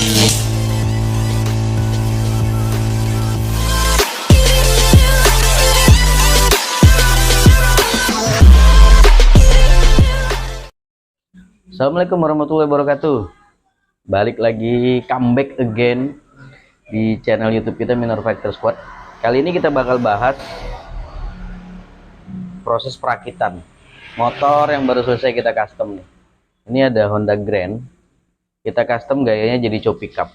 Assalamualaikum warahmatullahi wabarakatuh. Balik lagi, comeback again di channel YouTube kita, Minor Fighter Squad. Kali ini kita bakal bahas proses perakitan motor yang baru selesai kita custom nih. Ini ada Honda Grand. Kita custom gayanya jadi cow pickup.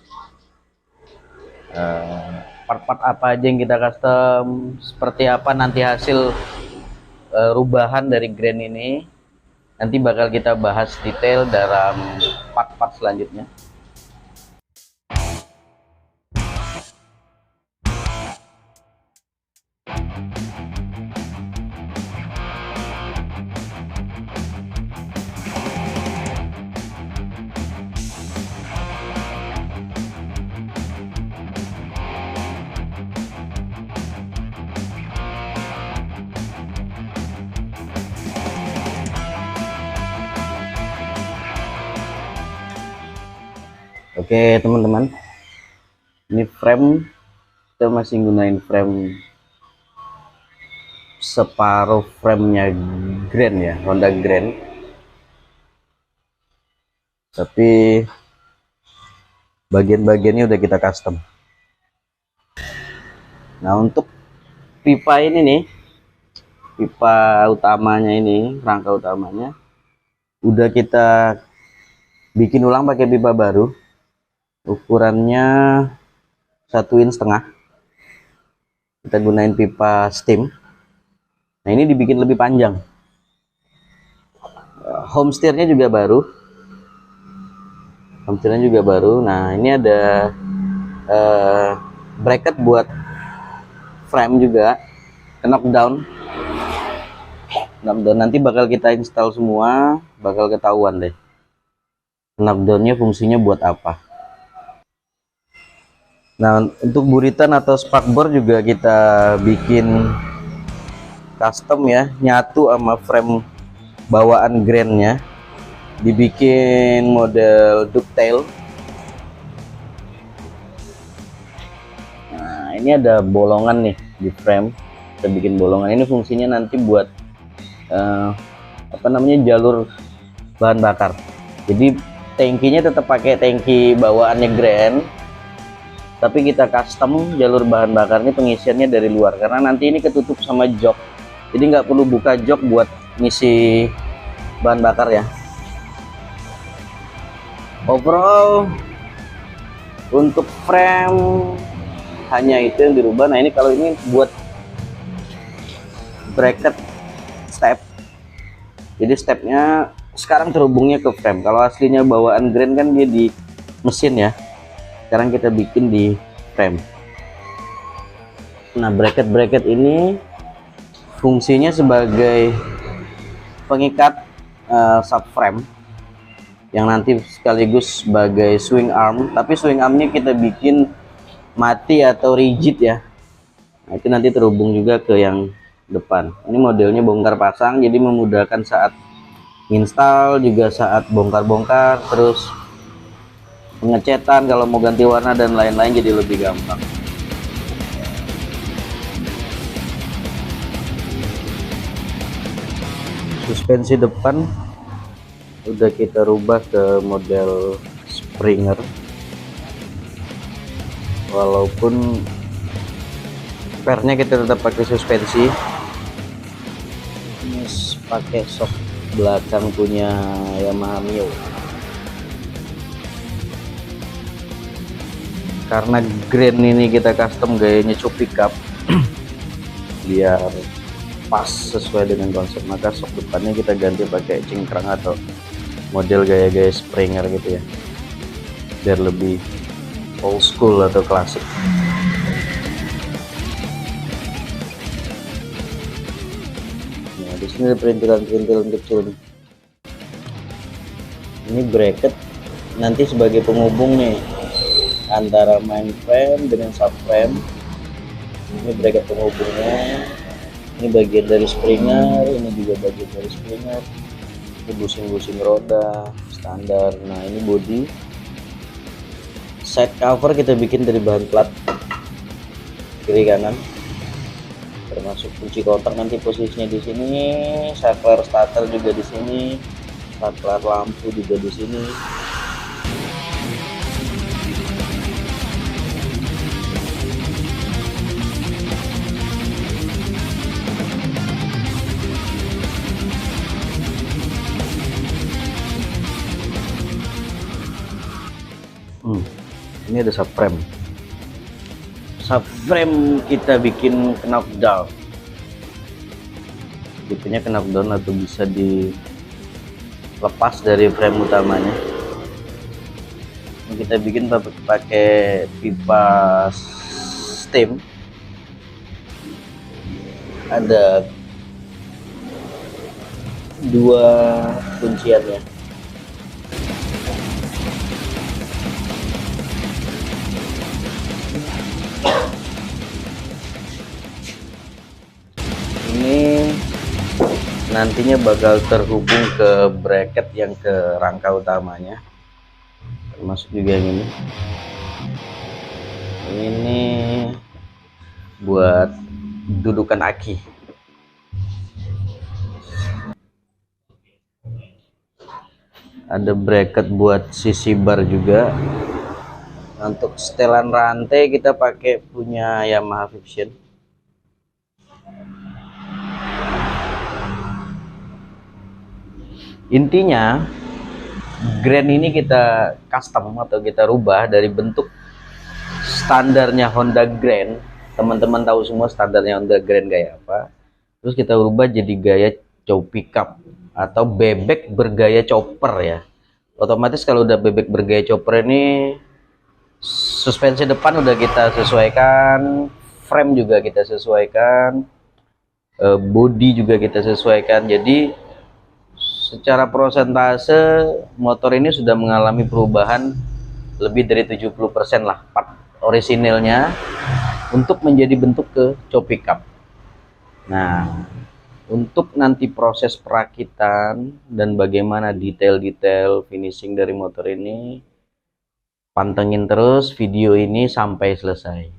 Part-part apa aja yang kita custom, seperti apa nanti hasil rubahan dari Grand ini, nanti bakal kita bahas detail dalam part-part selanjutnya. Oke teman-teman, ini frame kita masih gunain frame separuh framenya Grand ya, Honda Grand, tapi bagian-bagiannya udah kita custom. Nah, untuk pipa ini nih, pipa utamanya ini, rangka utamanya udah kita bikin ulang pakai pipa baru. Ukurannya 1,5 inch. Kita gunain pipa steam. Nah, ini dibikin lebih panjang. Home steernya juga baru. Nah, ini ada bracket buat frame juga, knockdown. Nanti bakal kita install semua, bakal ketahuan deh knockdownnya fungsinya buat apa. Nah, untuk buritan atau spakbor juga kita bikin custom ya, nyatu sama frame bawaan Grand-nya, dibikin model ducktail. Nah, ini ada bolongan nih di frame, kita bikin bolongan. Ini fungsinya nanti buat jalur bahan bakar. Jadi tangkinya tetap pakai tangki bawaannya Grand, tapi kita custom jalur bahan bakar ini pengisiannya dari luar, karena nanti ini ketutup sama jok, jadi nggak perlu buka jok buat ngisi bahan bakar ya. Overall untuk frame hanya itu yang dirubah. Nah, ini kalau ini buat bracket step, jadi stepnya sekarang terhubungnya ke frame. Kalau aslinya bawaan Grand kan dia di mesin ya, sekarang kita bikin di frame. Nah, bracket ini fungsinya sebagai pengikat subframe yang nanti sekaligus sebagai swing arm, tapi swing armnya kita bikin mati atau rigid ya. Nah, itu nanti terhubung juga ke yang depan. Ini modelnya bongkar pasang, jadi memudahkan saat install, juga saat bongkar-bongkar, terus pengecetan kalau mau ganti warna dan lain-lain, jadi lebih gampang. Suspensi depan udah kita rubah ke model Springer, walaupun pernya kita tetap pakai suspensi. Ini pakai shock belakang punya Yamaha Mio. Karena Grand ini kita custom gayanya cow pickup biar pas sesuai dengan konsep, maka shock depannya kita ganti pakai cingkrang atau model gaya-gaya Springer gitu ya, biar lebih old school atau klasik. Nah, di sini ada perintilan-perintilan kecil nih. Ini bracket nanti sebagai penghubung nih antara main frame dengan subframe. Ini bracket penghubungnya, ini bagian dari Springer, ini juga bagian dari Springer. Ini busing-busing roda standar. Nah, ini bodi Side cover kita bikin dari bahan plat kiri kanan, termasuk kunci kotak nanti posisinya di sini, saklar starter juga di sini, saklar lampu juga di sini. Ini ada subframe. Subframe kita bikin knockdown. Tipenya knockdown atau bisa dilepas dari frame utamanya. Ini kita bikin pakai pipa steam. Ada dua kunciannya. Ini nantinya bakal terhubung ke bracket yang ke rangka utamanya, termasuk juga yang ini buat dudukan aki. Ada bracket buat sisi bar juga. Untuk setelan rantai kita pakai punya Yamaha Vision. Intinya grand ini kita custom atau kita rubah dari bentuk standarnya Honda Grand. Teman-teman tahu semua standarnya Honda Grand kayak apa. Terus kita rubah jadi gaya cow pickup atau bebek bergaya chopper ya. Otomatis kalau udah bebek bergaya chopper ini, suspensi depan udah kita sesuaikan, frame juga kita sesuaikan, body juga kita sesuaikan. Jadi secara prosentase motor ini sudah mengalami perubahan lebih dari 70% lah part orisinilnya untuk menjadi bentuk ke cow pickup. Nah, untuk nanti proses perakitan dan bagaimana detail-detail finishing dari motor ini, pantengin terus video ini sampai selesai.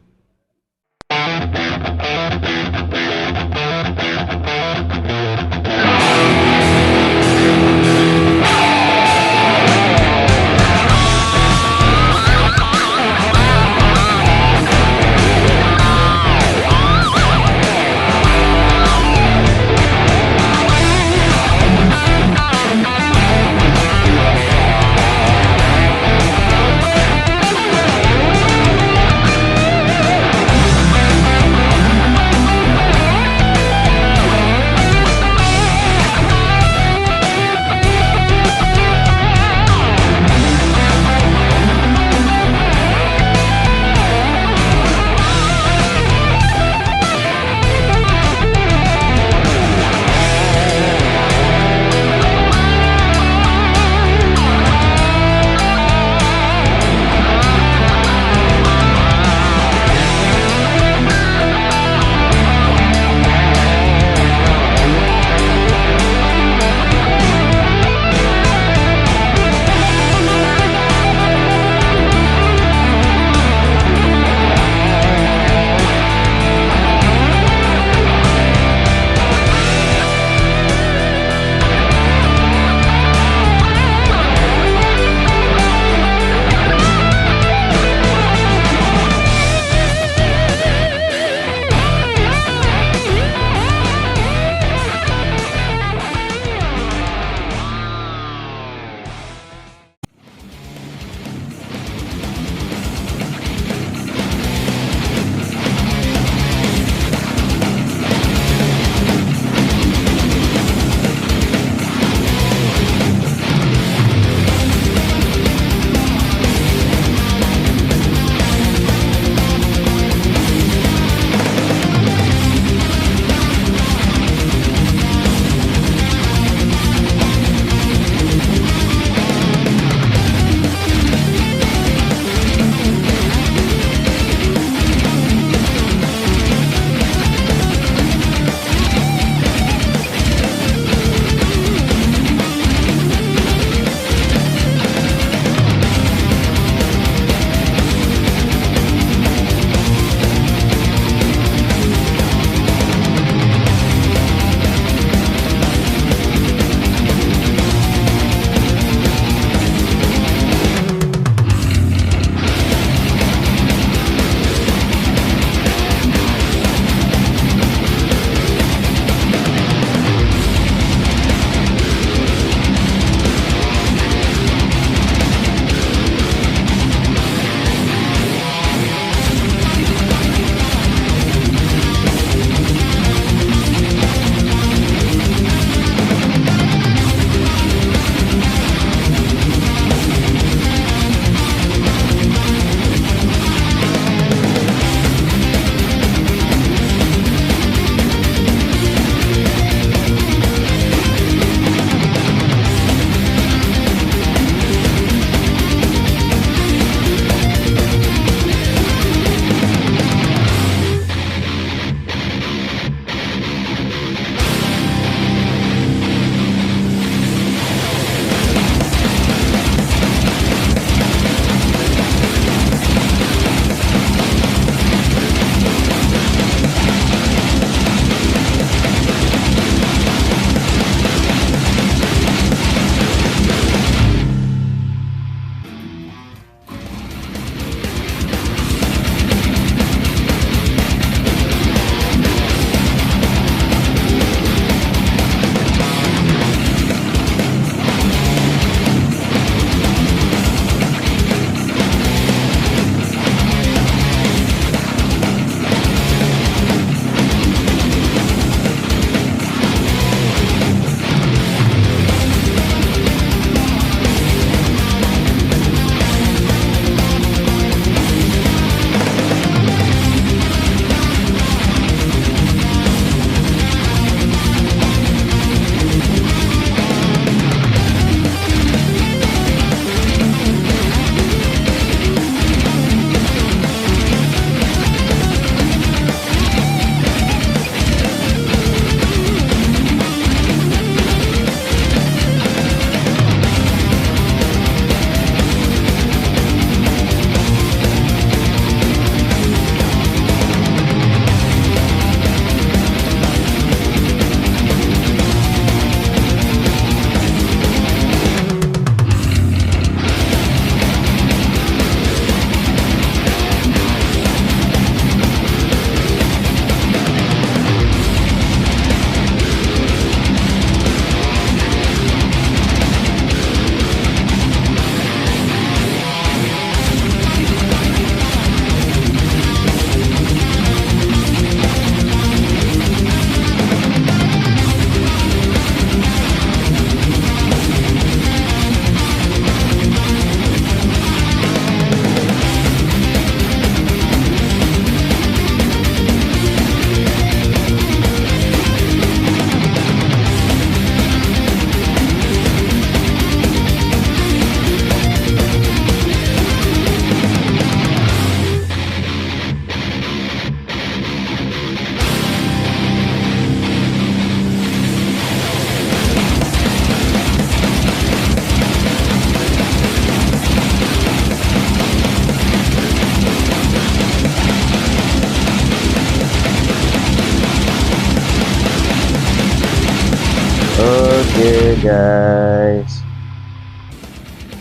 guys,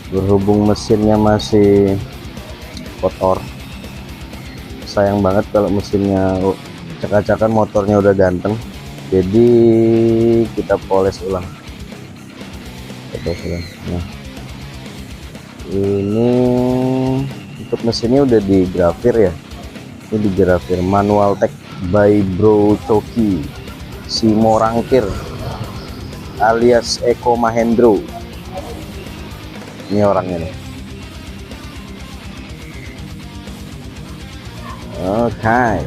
berhubung mesinnya masih kotor, sayang banget kalau mesinnya acak-acakan, motornya udah ganteng, jadi kita poles ulang. Nah, ini untuk mesinnya udah digrafir ya, ini digrafir manual tech by Bro Coki si Morangkir alias Eko Mahendro. Ini orangnya nih. Oke.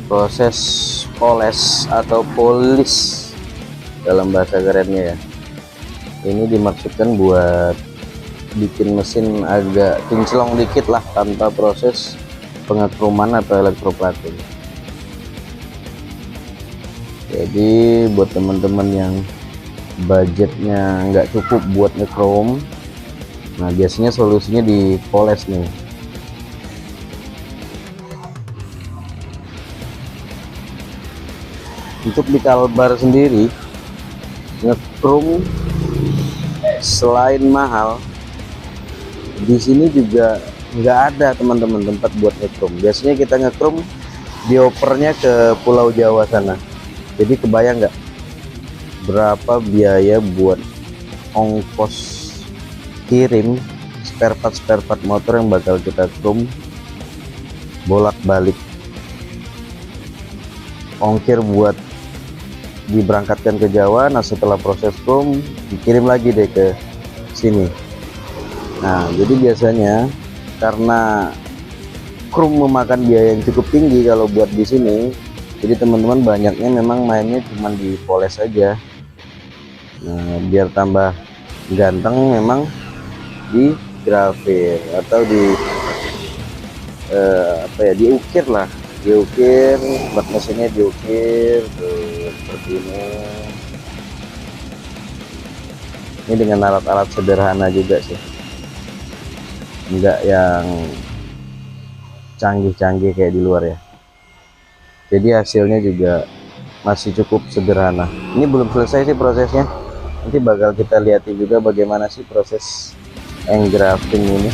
Proses poles atau polis dalam bahasa kerennya ya, ini dimaksudkan buat bikin mesin agak kinclong dikit lah tanpa proses pengekruman atau elektroplating. Jadi buat teman-teman yang budgetnya nggak cukup buat ngekrom, nah biasanya solusinya dipoles nih. Untuk di Kalbar sendiri ngekrom selain mahal, di sini juga nggak ada teman-teman tempat buat ngekrom. Biasanya kita ngekrom diopernya ke Pulau Jawa sana. Jadi kebayang nggak berapa biaya buat ongkos kirim spare part motor yang bakal kita krom bolak-balik, ongkir buat diberangkatkan ke Jawa. Nah setelah proses krom dikirim lagi deh ke sini. Nah jadi biasanya karena krom memakan biaya yang cukup tinggi kalau buat di sini, jadi teman-teman banyaknya memang mainnya cuma dipoles aja. Nah biar tambah ganteng memang di grafir atau di diukir lah, diukir, bak mesinnya diukir tuh, seperti ini. Ini dengan alat-alat sederhana juga sih, enggak yang canggih-canggih kayak di luar ya. Jadi hasilnya juga masih cukup sederhana. Ini belum selesai sih prosesnya, nanti bakal kita lihatin juga bagaimana sih proses engrafting ini.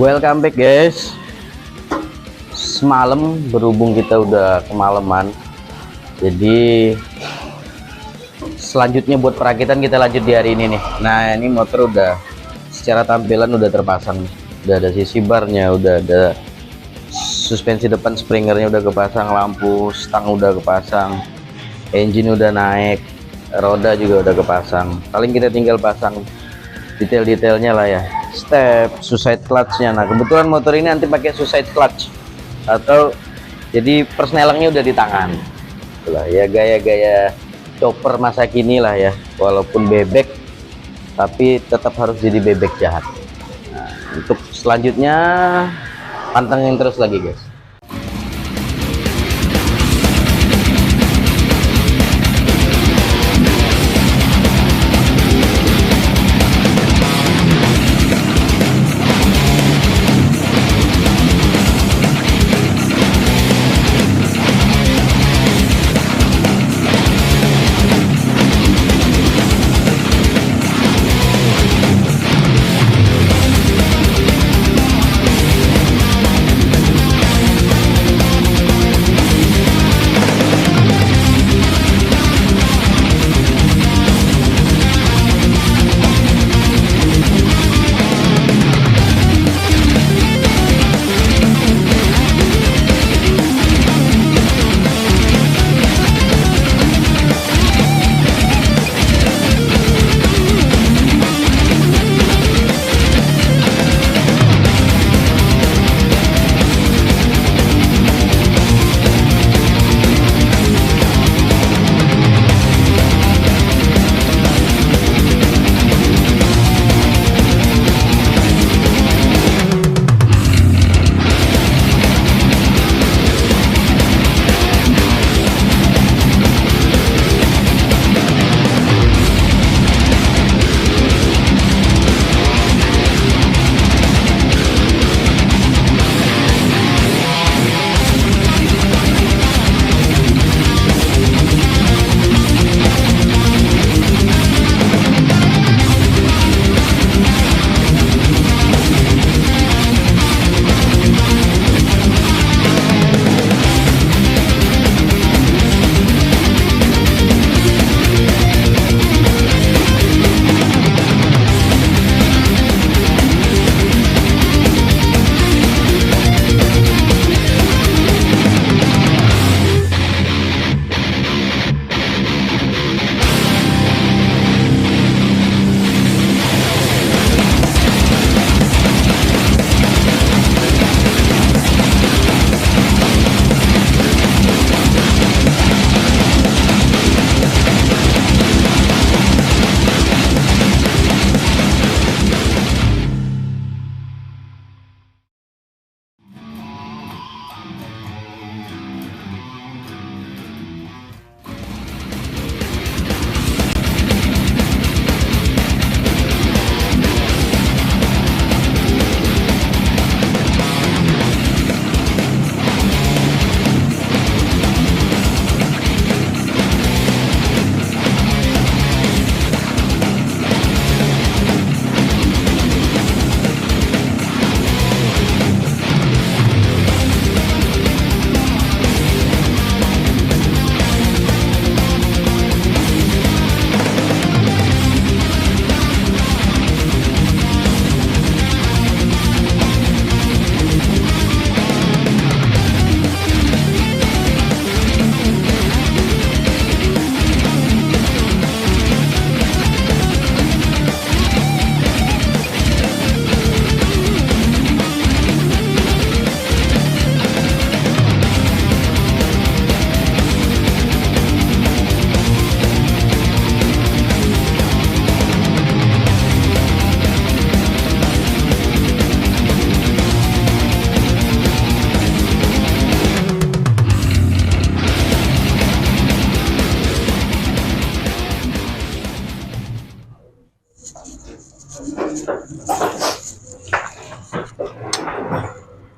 Welcome back guys. Semalam berhubung kita udah kemalaman, jadi selanjutnya buat perakitan kita lanjut di hari ini nih. Nah ini motor udah secara tampilan udah terpasang, udah ada sisi barnya, udah ada suspensi depan springernya udah kepasang, lampu stang udah kepasang, engine udah naik, roda juga udah kepasang. Paling kita tinggal pasang detail-detailnya lah ya, step, suicide clutch-nya. Nah kebetulan motor ini nanti pakai suicide clutch, atau jadi persnelengnya udah di tangan. Itulah ya gaya-gaya chopper masa kini lah ya, walaupun bebek tapi tetap harus jadi bebek jahat. Nah, untuk selanjutnya pantengin terus lagi guys.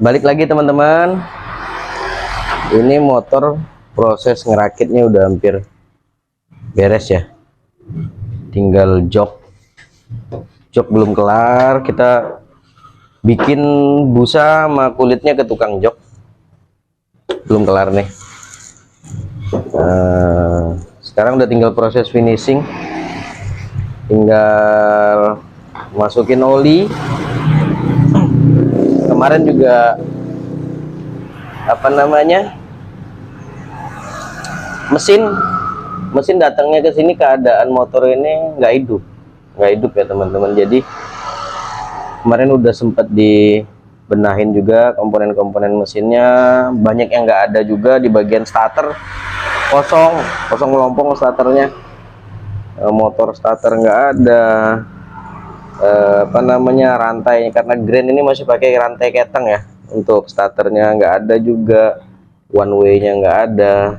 Balik lagi teman-teman, ini motor proses ngerakitnya udah hampir beres ya, tinggal jok belum kelar. Kita bikin busa sama kulitnya ke tukang jok. Belum kelar nih. Sekarang udah tinggal proses finishing, tinggal masukin oli. Kemarin juga apa namanya, mesin datangnya ke sini keadaan motor ini nggak hidup ya teman-teman. Jadi kemarin udah sempat dibenahin juga komponen-komponen mesinnya, banyak yang nggak ada juga di bagian starter, kosong melompong starternya. Motor starter nggak ada, apa namanya, rantai, karena Grand ini masih pakai rantai keteng ya. Untuk starternya nggak ada juga, one way-nya nggak ada.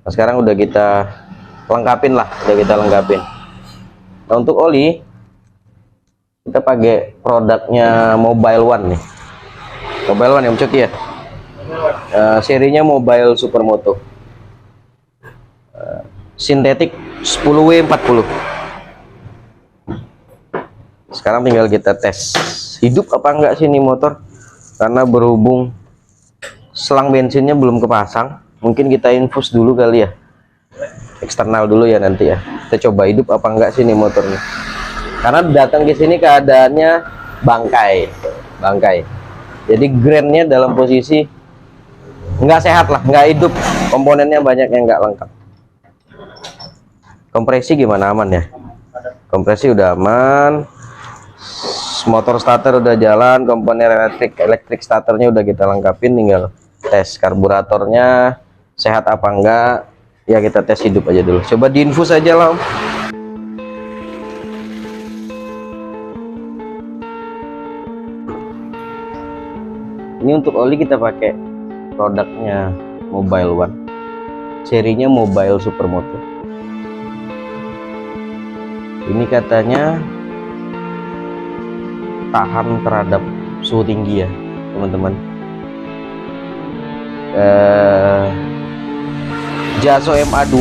Nah, sekarang udah kita lengkapin. Nah, untuk oli kita pakai produknya Mobile One nih. Mobile One yang Cok ya. Serinya Mobile Supermoto. Sintetik 10W40. Sekarang tinggal kita tes hidup apa enggak sih ini motor, karena berhubung selang bensinnya belum kepasang. Mungkin kita infus dulu kali ya, eksternal dulu ya nanti ya. Kita coba hidup apa enggak sih ini motornya, karena datang ke sini keadaannya bangkai. Jadi Grand-nya dalam posisi nggak sehat lah, nggak hidup, komponennya banyak yang nggak lengkap. Kompresi gimana, aman ya? Kompresi udah aman, motor starter udah jalan, komponen elektrik starternya udah kita lengkapin, tinggal tes karburatornya sehat apa enggak ya. Kita tes hidup aja dulu, coba diinfus aja lah Om. Ini untuk oli kita pakai produknya Mobile One, serinya Mobile Supermoto. Ini katanya tahan terhadap suhu tinggi ya teman-teman. Jaso MA2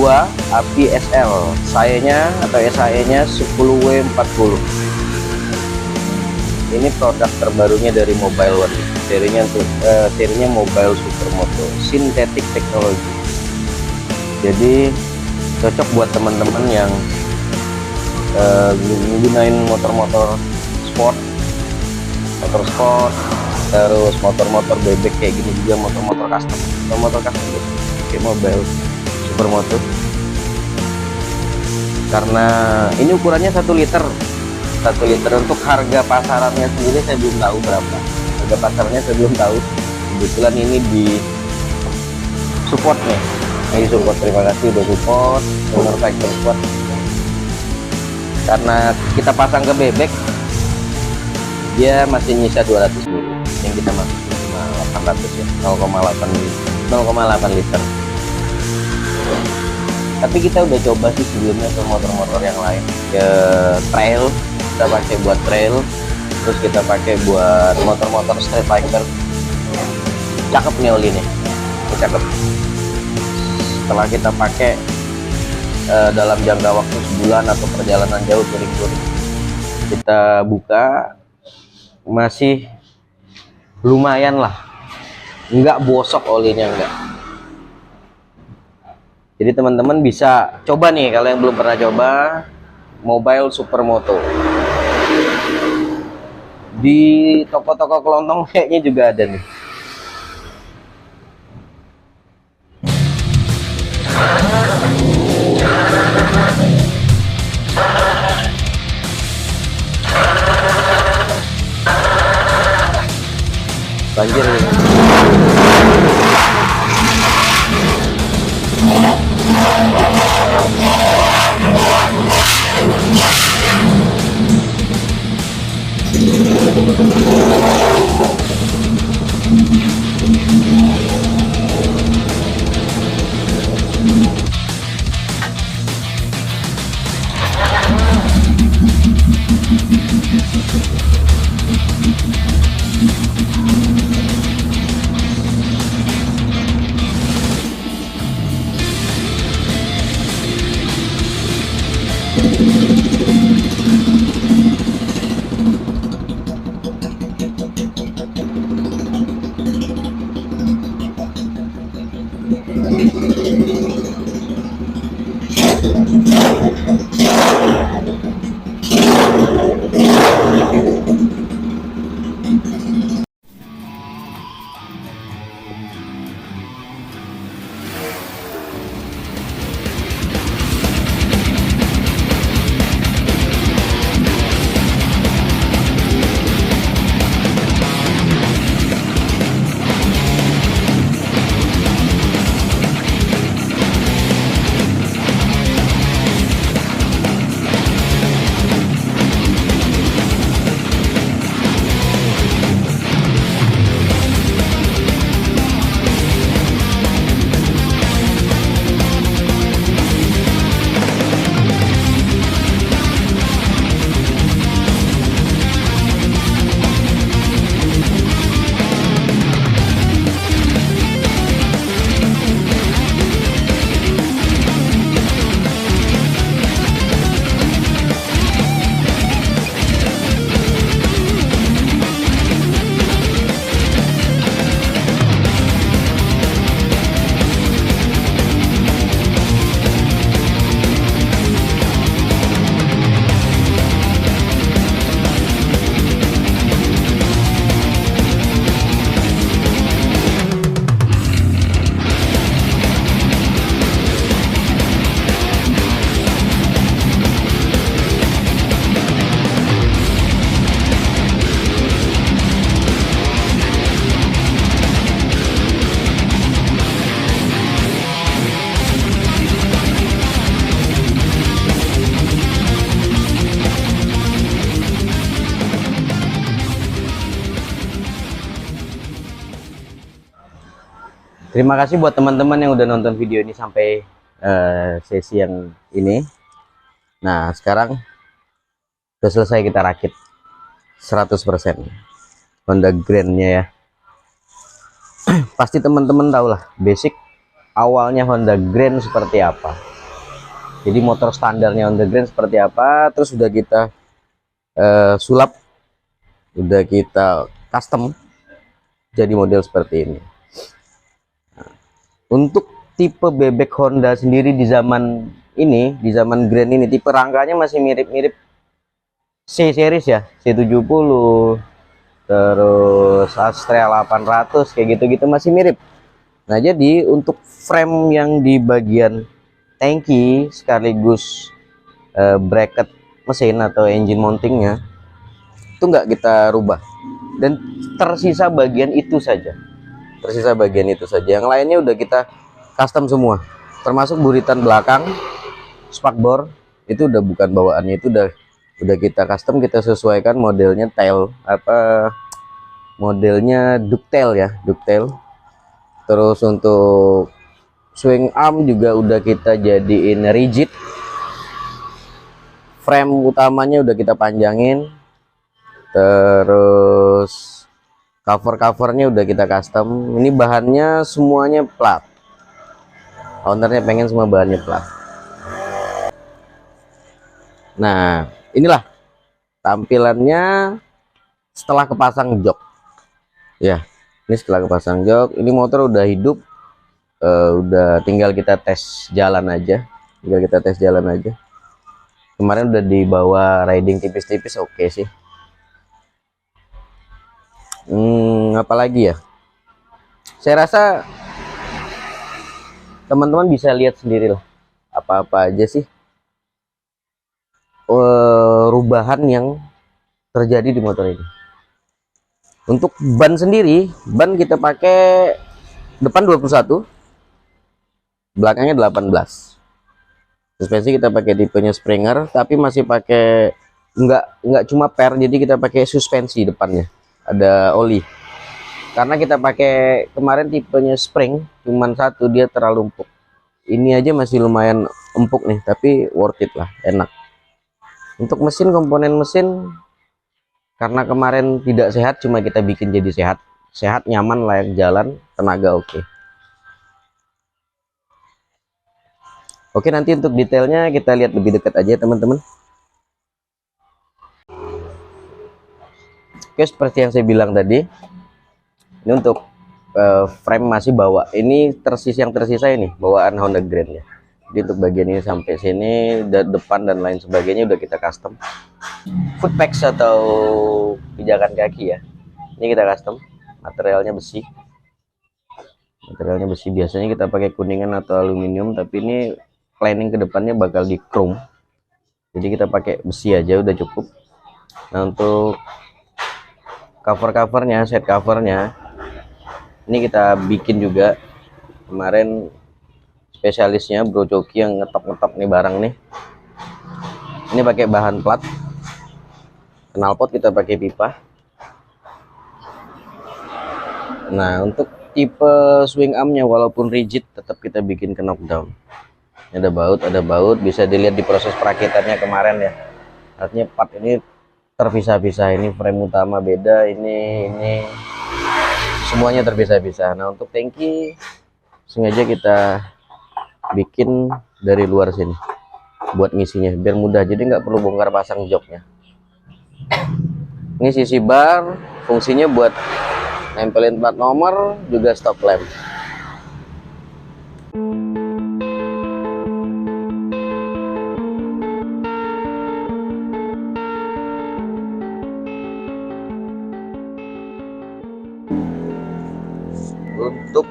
API SL, SAE-nya atau SAE-nya 10W40. Ini produk terbarunya dari Mobile One, serinya Mobile Supermoto Synthetic Technology. Jadi cocok buat teman-teman yang gunain motor-motor sport, terus motor-motor bebek kayak gini, juga motor-motor custom kayak Mobile Supermoto. Karena ini ukurannya 1 liter. Untuk harga pasarannya sendiri saya belum tahu berapa. Kebetulan ini di support nih. Terima kasih udah support, owner factor support. Karena kita pasang ke bebek, dia masih nyisa 200 ml, yang kita masukin cuma 800 ya, 0,8 liter. Tapi kita udah coba sih sebelumnya ke motor-motor yang lain, ke trail, kita pakai buat trail, terus kita pakai buat motor-motor street fighter. Cakep nih oli nih, cakep. Setelah kita pakai dalam jangka waktu sebulan atau perjalanan jauh touring, kita buka, masih lumayan lah, nggak bosok olinya, enggak. Jadi teman-teman bisa coba nih kalau yang belum pernah coba Mobile Supermoto. Di toko-toko kelontong kayaknya juga ada nih. Banjir nih. Terima kasih buat teman-teman yang udah nonton video ini sampai sesi yang ini. Nah, sekarang udah selesai kita rakit 100% Honda Grand-nya ya. Pasti teman-teman tahu lah basic awalnya Honda Grand seperti apa. Jadi motor standarnya Honda Grand seperti apa, terus udah kita sulap, udah kita custom jadi model seperti ini. Untuk tipe bebek Honda sendiri di zaman ini, di zaman Grand ini, tipe rangkanya masih mirip-mirip C series ya, C70, terus Astrea 800 kayak gitu-gitu, masih mirip. Nah, jadi untuk frame yang di bagian tangki sekaligus bracket mesin atau engine mountingnya itu nggak kita rubah, dan tersisa bagian itu saja. Yang lainnya udah kita custom semua, termasuk buritan belakang, spakbor itu udah bukan bawaannya, itu udah kita custom, kita sesuaikan modelnya tail modelnya ducktail ya, ducktail. Terus untuk swing arm juga udah kita jadiin rigid, frame utamanya udah kita panjangin, terus covernya udah kita custom. Ini bahannya semuanya plat, ownernya pengen semua bahannya plat. Nah, inilah tampilannya setelah kepasang jok ya. Ini setelah kepasang jok, ini motor udah hidup, udah tinggal kita tes jalan aja, kemarin udah dibawa riding tipis-tipis, oke sih. Apalagi ya, saya rasa teman-teman bisa lihat sendiri lah apa-apa aja sih perubahan yang terjadi di motor ini. Untuk ban sendiri, ban kita pakai depan 21, belakangnya 18. Suspensi kita pakai tipenya Springer, tapi masih pakai nggak cuma per, jadi kita pakai suspensi depannya ada oli, karena kita pakai kemarin tipenya spring cuman satu, dia terlalu empuk. Ini aja masih lumayan empuk nih, tapi worth it lah, enak. Untuk mesin, komponen mesin karena kemarin tidak sehat, cuma kita bikin jadi sehat, nyaman, layak jalan, tenaga oke. Oke, nanti untuk detailnya kita lihat lebih dekat aja teman-teman. Oke, seperti yang saya bilang tadi, ini untuk frame masih bawa ini yang tersisa ini bawaan Honda Grand ya. Jadi untuk bagian ini sampai sini, depan dan lain sebagainya udah kita custom. Foot pegs atau pijakan kaki ya, ini kita custom. Materialnya besi. Biasanya kita pakai kuningan atau aluminium, tapi ini planning kedepannya bakal di chrome. Jadi kita pakai besi aja udah cukup. Nah untuk covernya, set covernya ini kita bikin juga kemarin, spesialisnya Bro Coki yang ngetop nih barang nih. Ini pakai bahan plat, knalpot kita pakai pipa. Nah untuk tipe swing armnya walaupun rigid tetap kita bikin ke knockdown. Ada baut, bisa dilihat di proses perakitannya kemarin ya. Artinya part ini terpisah-pisah, ini frame utama beda, ini semuanya terpisah-pisah. Nah untuk tangki sengaja kita bikin dari luar sini buat ngisinya biar mudah, jadi nggak perlu bongkar pasang joknya. Ini sisi bar, fungsinya buat nempelin plat nomor, juga stop lamp. Untuk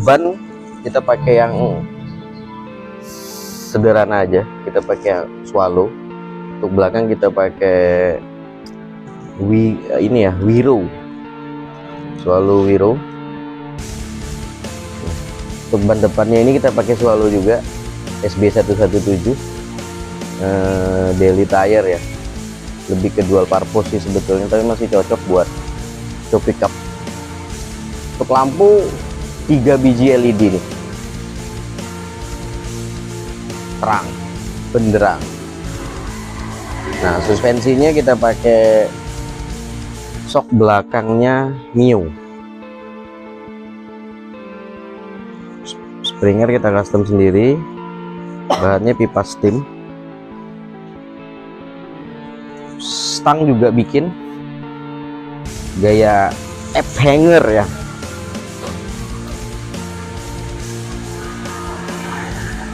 ban kita pakai yang sederhana aja, kita pakai swallow. Untuk belakang kita pakai Wiro, swallow Wiro. Untuk ban depannya ini kita pakai swallow juga, SB117 daily tire ya, lebih ke dual purpose sih sebetulnya, tapi masih cocok buat show pickup. Untuk lampu 3 biji LED nih, terang benderang. Nah suspensinya kita pakai shock belakangnya Mio, springer kita custom sendiri, bahannya pipa steam. Stang juga bikin gaya F hanger ya.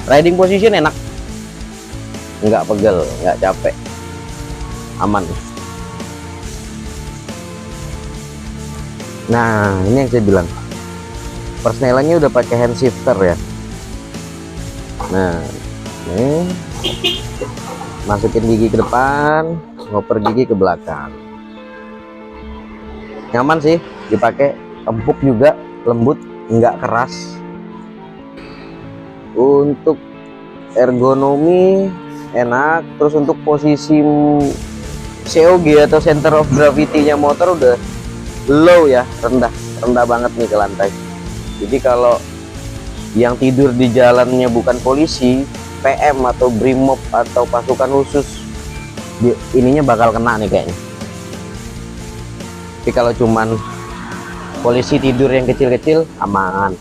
Riding position enak, nggak pegel, nggak capek, aman. Nah ini yang saya bilang, persnelannya udah pakai hand shifter ya. Nah ini masukin gigi ke depan, ngoper gigi ke belakang, nyaman sih dipakai, empuk juga, lembut, nggak keras. Untuk ergonomi enak, terus untuk posisi COG atau center of gravity-nya motor udah low ya, rendah banget nih ke lantai. Jadi kalau yang tidur di jalannya bukan polisi, PM atau brimob atau pasukan khusus, ininya bakal kena nih kayaknya. Tapi kalau cuman polisi tidur yang kecil-kecil aman.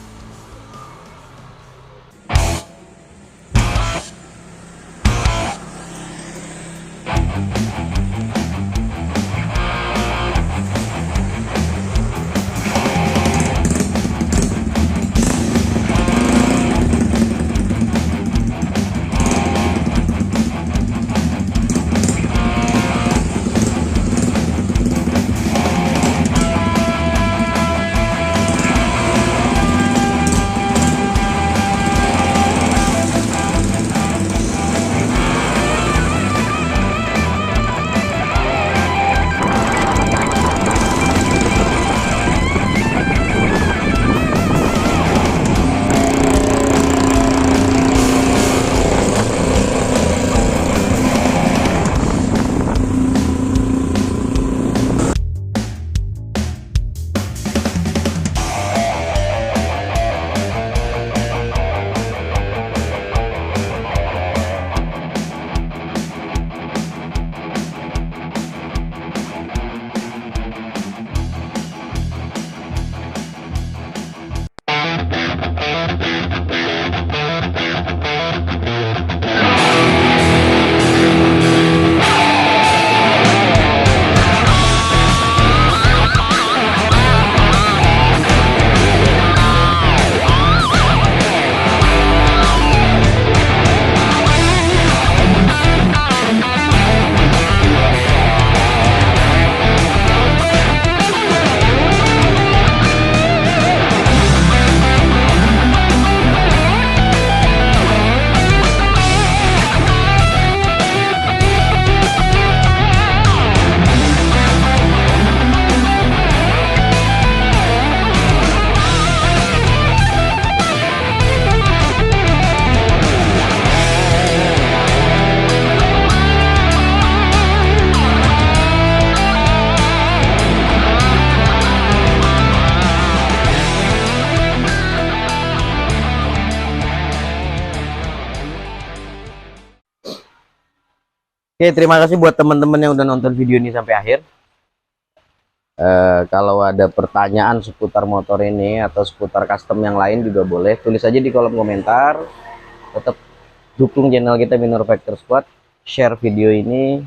Oke, terima kasih buat teman-teman yang udah nonton video ini sampai akhir. Kalau ada pertanyaan seputar motor ini atau seputar custom yang lain juga boleh tulis aja di kolom komentar. Tetap dukung channel kita Minor Factor Squad, share video ini,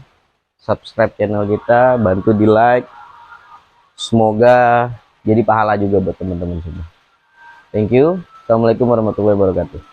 subscribe channel kita, bantu di like. Semoga jadi pahala juga buat teman-teman semua. Thank you. Assalamualaikum warahmatullahi wabarakatuh.